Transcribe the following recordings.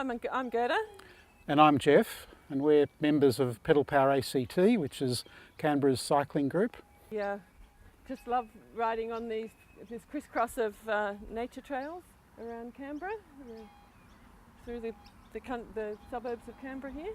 I'm Gerda. And I'm Jeff, and we're members of Pedal Power ACT, which is Canberra's cycling group. Yeah, just love riding on this crisscross of nature trails around Canberra, through the suburbs of Canberra here.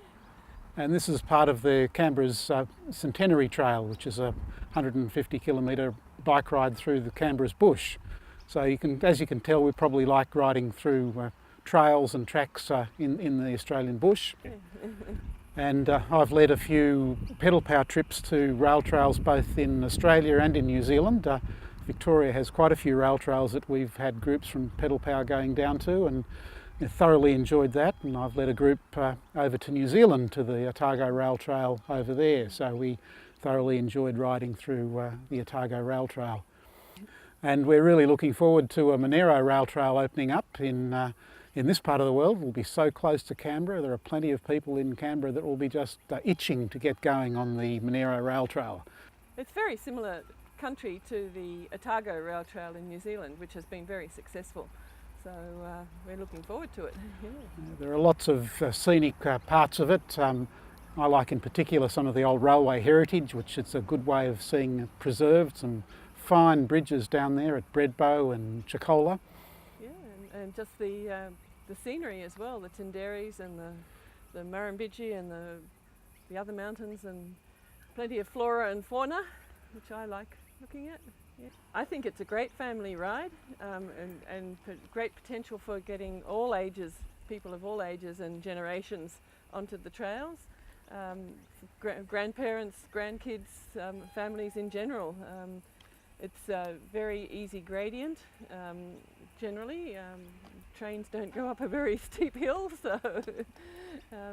And this is part of the Canberra's Centenary Trail, which is a 150 kilometre bike ride through the Canberra's bush. So as you can tell, we probably like riding through trails and tracks in the Australian bush. And I've led a few pedal power trips to rail trails both in Australia and in New Zealand. Victoria has quite a few rail trails that we've had groups from pedal power going down to, and thoroughly enjoyed that. And I've led a group over to New Zealand to the Otago Rail Trail over there, so we thoroughly enjoyed riding through the Otago Rail Trail. And we're really looking forward to a Monaro Rail Trail opening up in this part of the world. We'll be so close to Canberra. There are plenty of people in Canberra that will be just itching to get going on the Monaro Rail Trail. It's very similar country to the Otago Rail Trail in New Zealand, which has been very successful. So we're looking forward to it. Yeah. There are lots of scenic parts of it. I like in particular some of the old railway heritage, which it's a good way of seeing preserved. Some fine bridges down there at Breadbow and Chocola. Yeah, and just the scenery as well, the Tinderis and the Murrumbidgee and the other mountains, and plenty of flora and fauna, which I like looking at. Yeah. I think it's a great family ride, and great potential for getting all ages, people of all ages and generations onto the trails. Grandparents, grandkids, families in general. It's a very easy gradient. Generally, trains don't go up a very steep hill, so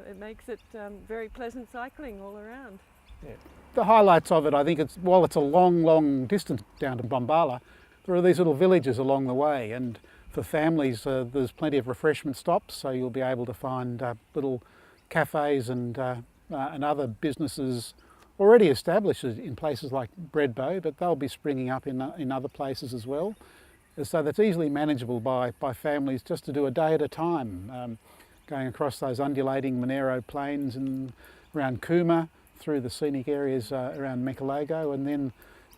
it makes it very pleasant cycling all around. Yeah. The highlights of it, I think, while it's a long distance down to Bombala, there are these little villages along the way, and for families there's plenty of refreshment stops, so you'll be able to find little cafes and other businesses already established in places like Breadbow, but they'll be springing up in other places as well. So that's easily manageable by families just to do a day at a time, going across those undulating Monaro plains and around Cooma, through the scenic areas around Mekalago, and then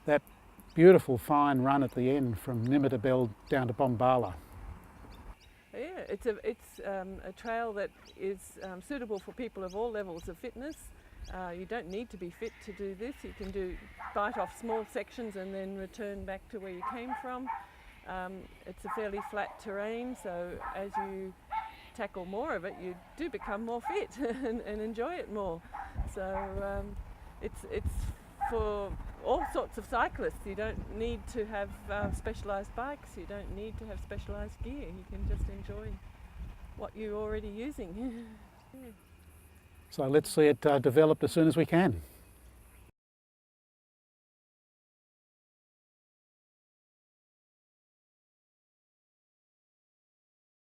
that beautiful fine run at the end from Nimmitabel down to Bombala. Yeah, it's a trail that is suitable for people of all levels of fitness. You don't need to be fit to do this. You can bite off small sections and then return back to where you came from. It's a fairly flat terrain, so as you tackle more of it, you do become more fit and enjoy it more. So it's for all sorts of cyclists. You don't need to have specialised bikes, you don't need to have specialised gear. You can just enjoy what you're already using. Yeah. So let's see it developed as soon as we can.